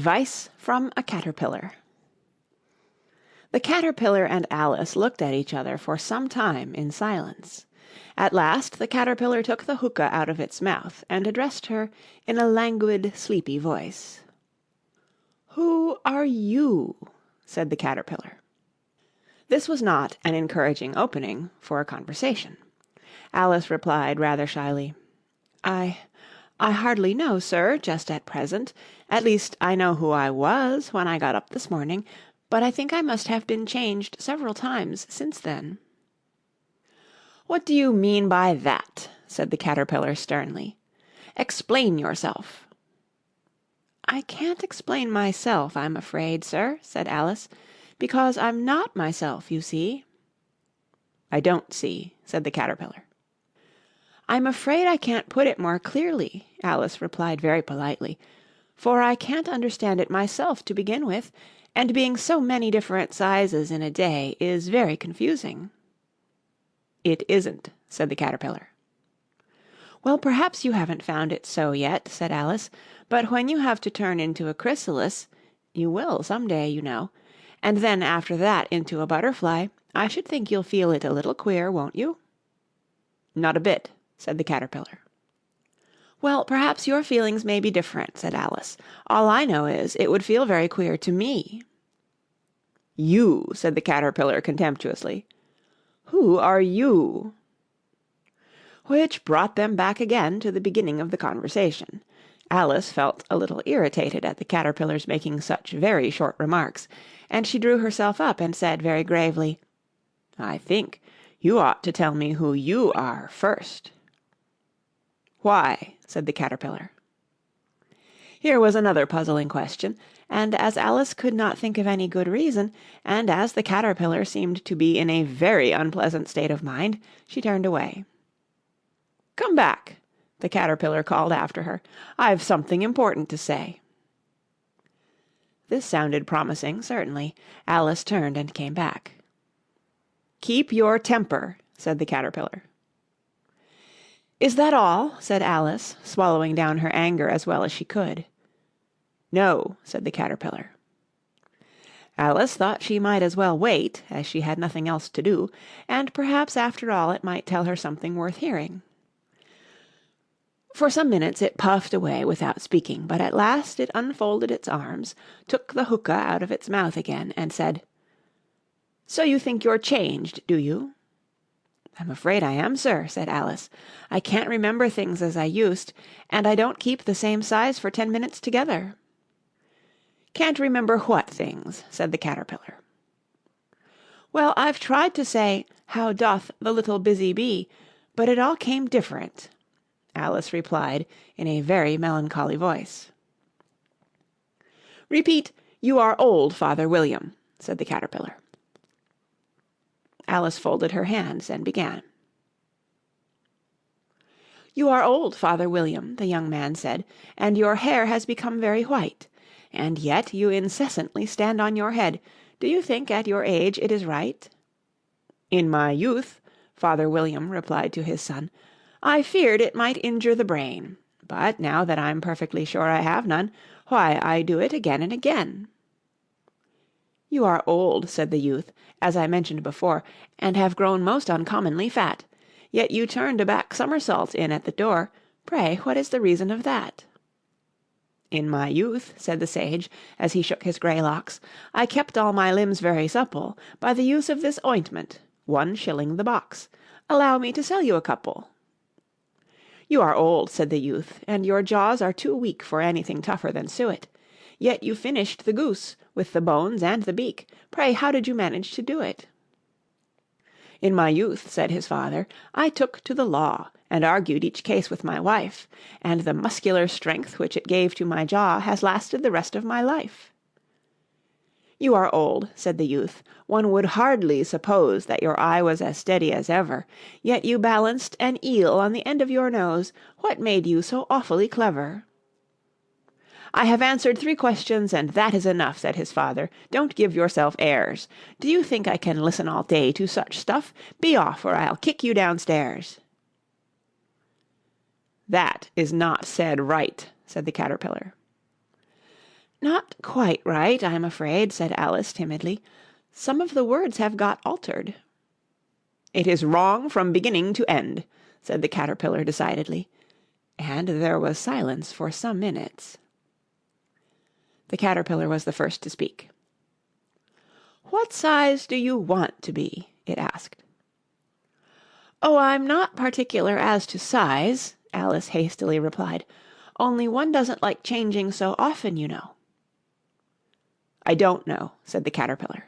Advice from a Caterpillar. The Caterpillar and Alice looked at each other for some time in silence. At last the Caterpillar took the hookah out of its mouth and addressed her in a languid, sleepy voice. "Who are you?" said the Caterpillar. This was not an encouraging opening for a conversation. Alice replied rather shyly, I hardly know, sir, just at present. At least, I know who I was when I got up this morning, but I think I must have been changed several times since then." "What do you mean by that?" said the Caterpillar sternly. "Explain yourself." "I can't explain myself, I'm afraid, sir," said Alice, "because I'm not myself, you see." "I don't see," said the Caterpillar. "I'm afraid I can't put it more clearly," Alice replied very politely, "for I can't understand it myself to begin with, and being so many different sizes in a day is very confusing." "It isn't," said the Caterpillar. "Well, perhaps you haven't found it so yet," said Alice, "but when you have to turn into a chrysalis (you will some day, you know), and then after that into a butterfly, I should think you'll feel it a little queer, won't you?" "Not a bit," said the Caterpillar. "Well, perhaps your feelings may be different," said Alice. "All I know is, it would feel very queer to me." "You," said the Caterpillar contemptuously. "Who are you?" Which brought them back again to the beginning of the conversation. Alice felt a little irritated at the Caterpillar's making such very short remarks, and she drew herself up and said very gravely, "I think you ought to tell me who you are first." "Why?" said the Caterpillar. Here was another puzzling question, and as Alice could not think of any good reason, and as the Caterpillar seemed to be in a very unpleasant state of mind, she turned away. "Come back," the Caterpillar called after her. "I've something important to say." This sounded promising, certainly. Alice turned and came back. "Keep your temper," said the Caterpillar. "Is that all?" said Alice, swallowing down her anger as well as she could. "No," said the Caterpillar. Alice thought she might as well wait, as she had nothing else to do, and perhaps after all it might tell her something worth hearing. For some minutes it puffed away without speaking, but at last it unfolded its arms, took the hookah out of its mouth again, and said, "So you think you're changed, do you?" "I'm afraid I am, sir," said Alice. "I can't remember things as I used, and I don't keep the same size for 10 minutes together." "Can't remember what things?" said the Caterpillar. "Well, I've tried to say, 'How doth the little busy bee?' but it all came different," Alice replied in a very melancholy voice. "Repeat, 'You are old, Father William,'" said the Caterpillar. Alice folded her hands and began. "You are old, Father William," the young man said, "and your hair has become very white. And yet you incessantly stand on your head. Do you think at your age it is right?" "In my youth," Father William replied to his son, "I feared it might injure the brain. But now that I'm perfectly sure I have none, why, I do it again and again." "You are old," said the youth, "as I mentioned before, and have grown most uncommonly fat. Yet you turned a back somersault in at the door. Pray, what is the reason of that?" "In my youth," said the sage, as he shook his grey locks, "I kept all my limbs very supple by the use of this ointment, 1 shilling the box. Allow me to sell you a couple." "You are old," said the youth, "and your jaws are too weak for anything tougher than suet. Yet you finished the goose, with the bones and the beak. Pray, how did you manage to do it?" "In my youth," said his father, "I took to the law, and argued each case with my wife, and the muscular strength which it gave to my jaw has lasted the rest of my life." "You are old," said the youth. "One would hardly suppose that your eye was as steady as ever. Yet you balanced an eel on the end of your nose. What made you so awfully clever?" "I have answered 3 questions, and that is enough," said his father. "Don't give yourself airs. Do you think I can listen all day to such stuff? Be off, or I'll kick you downstairs." "That is not said right," said the Caterpillar. "Not quite right, I'm afraid," said Alice timidly. "Some of the words have got altered." "It is wrong from beginning to end," said the Caterpillar decidedly, and there was silence for some minutes. The Caterpillar was the first to speak. "What size do you want to be?" it asked. "Oh, I'm not particular as to size," Alice hastily replied, "only one doesn't like changing so often, you know." "I don't know," said the Caterpillar.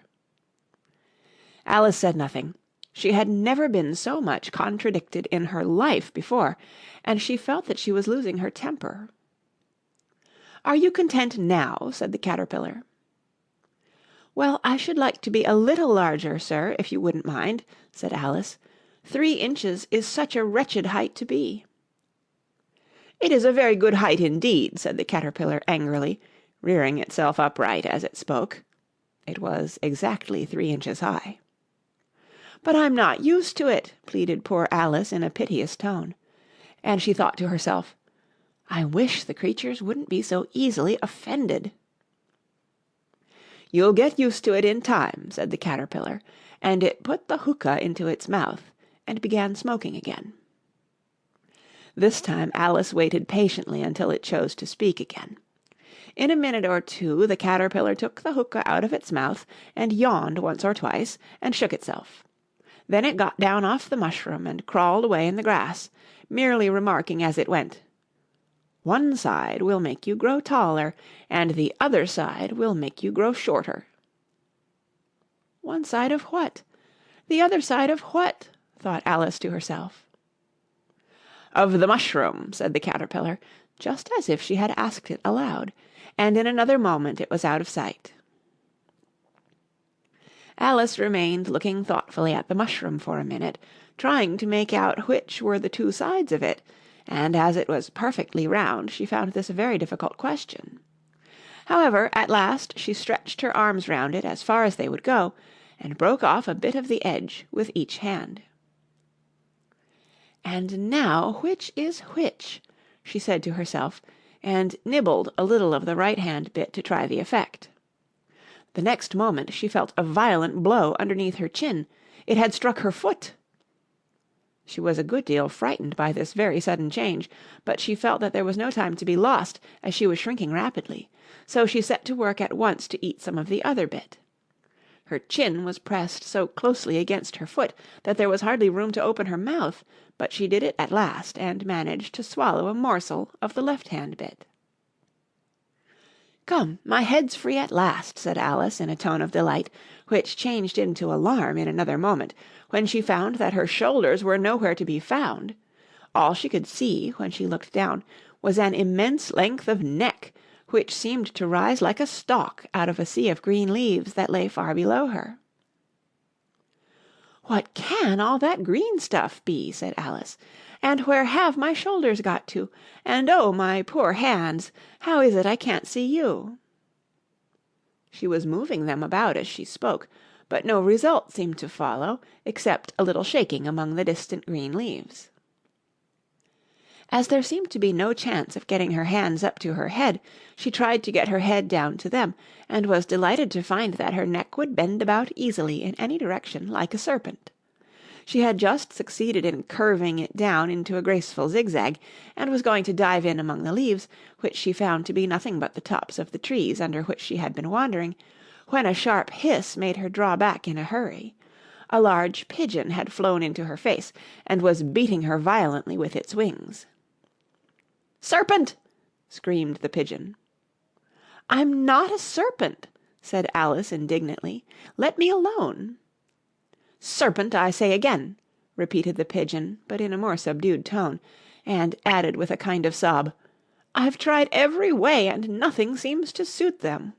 Alice said nothing. She had never been so much contradicted in her life before, and she felt that she was losing her temper. "Are you content now?" said the Caterpillar. "Well, I should like to be a little larger, sir, if you wouldn't mind," said Alice. 3 inches is such a wretched height to be." "It is a very good height indeed," said the Caterpillar angrily, rearing itself upright as it spoke. It was exactly 3 inches high. "But I'm not used to it," pleaded poor Alice in a piteous tone. And she thought to herself, "I wish the creatures wouldn't be so easily offended." "You'll get used to it in time," said the Caterpillar, and it put the hookah into its mouth and began smoking again. This time Alice waited patiently until it chose to speak again. In a minute or two the Caterpillar took the hookah out of its mouth and yawned once or twice and shook itself. Then it got down off the mushroom and crawled away in the grass, merely remarking as it went, "One side will make you grow taller, and the other side will make you grow shorter." "One side of what? The other side of what?" thought Alice to herself. "Of the mushroom," said the Caterpillar, just as if she had asked it aloud, and in another moment it was out of sight. Alice remained looking thoughtfully at the mushroom for a minute, trying to make out which were the 2 sides of it, and as it was perfectly round she found this a very difficult question. However, at last she stretched her arms round it as far as they would go, and broke off a bit of the edge with each hand. "And now which is which?" she said to herself, and nibbled a little of the right-hand bit to try the effect. The next moment she felt a violent blow underneath her chin. It had struck her foot. She was a good deal frightened by this very sudden change, but she felt that there was no time to be lost, as she was shrinking rapidly. So she set to work at once to eat some of the other bit. Her chin was pressed so closely against her foot that there was hardly room to open her mouth, but she did it at last, and managed to swallow a morsel of the left-hand bit. "Come, my head's free at last," said Alice in a tone of delight, which changed into alarm in another moment, when she found that her shoulders were nowhere to be found. All she could see, when she looked down, was an immense length of neck, which seemed to rise like a stalk out of a sea of green leaves that lay far below her. "What can all that green stuff be?" said Alice. "And where have my shoulders got to? And oh, my poor hands! How is it I can't see you?" She was moving them about as she spoke, but no result seemed to follow, except a little shaking among the distant green leaves. As there seemed to be no chance of getting her hands up to her head, she tried to get her head down to them, and was delighted to find that her neck would bend about easily in any direction like a serpent. She had just succeeded in curving it down into a graceful zigzag, and was going to dive in among the leaves, which she found to be nothing but the tops of the trees under which she had been wandering, when a sharp hiss made her draw back in a hurry. A large pigeon had flown into her face, and was beating her violently with its wings. "Serpent!" screamed the pigeon. "I'm not a serpent," said Alice indignantly. "Let me alone." "Serpent, I say again," repeated the pigeon, but in a more subdued tone, and added with a kind of sob, "I've tried every way, and nothing seems to suit them."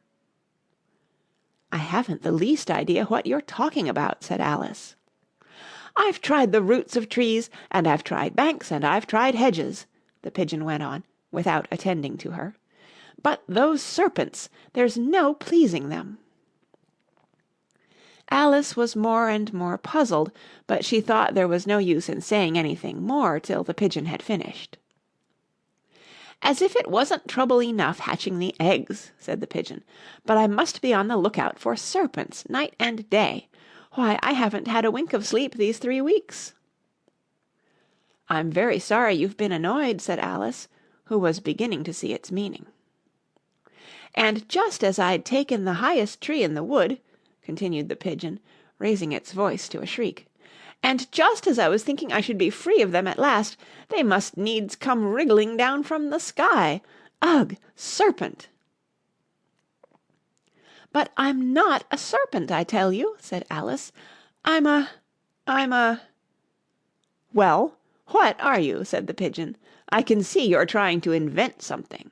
"I haven't the least idea what you're talking about," said Alice. "I've tried the roots of trees, and I've tried banks, and I've tried hedges," the pigeon went on, without attending to her. "But those serpents, there's no pleasing them." Alice was more and more puzzled, but she thought there was no use in saying anything more till the pigeon had finished. "As if it wasn't trouble enough hatching the eggs," said the pigeon, "but I must be on the lookout for serpents night and day. Why, I haven't had a wink of sleep these 3 weeks." "I'm very sorry you've been annoyed," said Alice, who was beginning to see its meaning. "And just as I'd taken the highest tree in the wood," continued the pigeon, raising its voice to a shriek, "and just as I was thinking I should be free of them at last, they must needs come wriggling down from the sky. Ugh! Serpent!" "But I'm not a serpent, I tell you," said Alice. I'm a—" "Well, what are you?" said the pigeon. "I can see you're trying to invent something."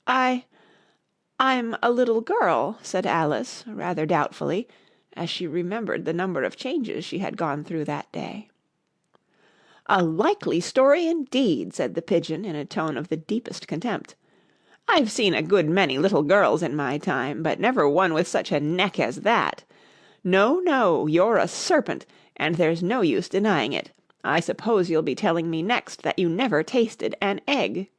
"I'm a little girl," said Alice, rather doubtfully, as she remembered the number of changes she had gone through that day. "A likely story indeed!" said the pigeon in a tone of the deepest contempt. "I've seen a good many little girls in my time, but never one with such a neck as that. No, no, you're a serpent, and there's no use denying it. I suppose you'll be telling me next that you never tasted an egg."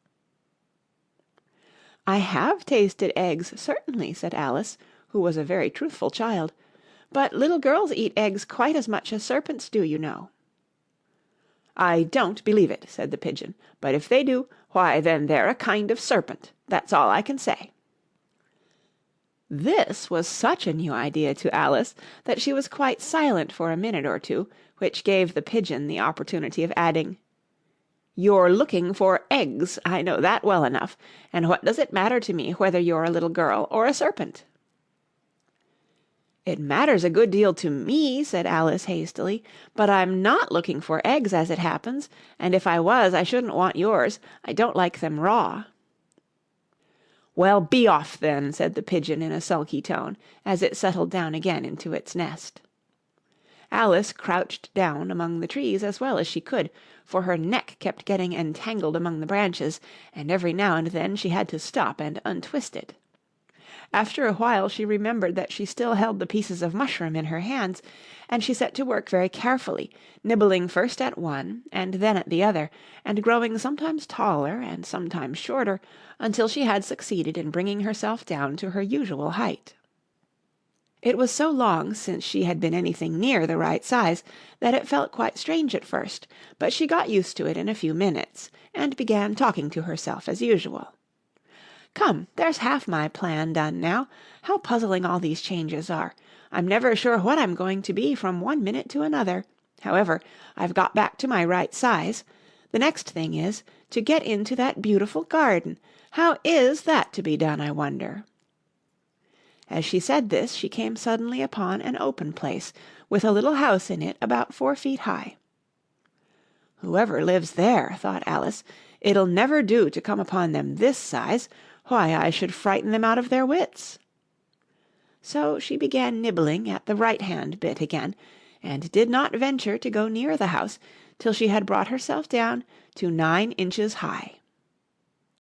"I have tasted eggs, certainly," said Alice, who was a very truthful child, "but little girls eat eggs quite as much as serpents do, you know." "I don't believe it," said the pigeon, "but if they do, why then they're a kind of serpent. That's all I can say." This was such a new idea to Alice that she was quite silent for a minute or two, which gave the pigeon the opportunity of adding, "You're looking for eggs, I know that well enough, and what does it matter to me whether you're a little girl or a serpent?" "It matters a good deal to me," said Alice hastily, "but I'm not looking for eggs as it happens, and if I was I shouldn't want yours. I don't like them raw." "Well, be off then," said the pigeon in a sulky tone, as it settled down again into its nest. Alice crouched down among the trees as well as she could, for her neck kept getting entangled among the branches, and every now and then she had to stop and untwist it. After a while she remembered that she still held the pieces of mushroom in her hands, and she set to work very carefully, nibbling first at one and then at the other, and growing sometimes taller and sometimes shorter, until she had succeeded in bringing herself down to her usual height. It was so long since she had been anything near the right size that it felt quite strange at first, but she got used to it in a few minutes, and began talking to herself as usual. "Come, there's half my plan done now. How puzzling all these changes are! I'm never sure what I'm going to be from one minute to another. However, I've got back to my right size. The next thing is to get into that beautiful garden. How is that to be done, I wonder?" As she said this, she came suddenly upon an open place, with a little house in it about 4 feet high. "Whoever lives there," thought Alice, "it'll never do to come upon them this size. Why, I should frighten them out of their wits." So she began nibbling at the right-hand bit again, and did not venture to go near the house till she had brought herself down to 9 inches high.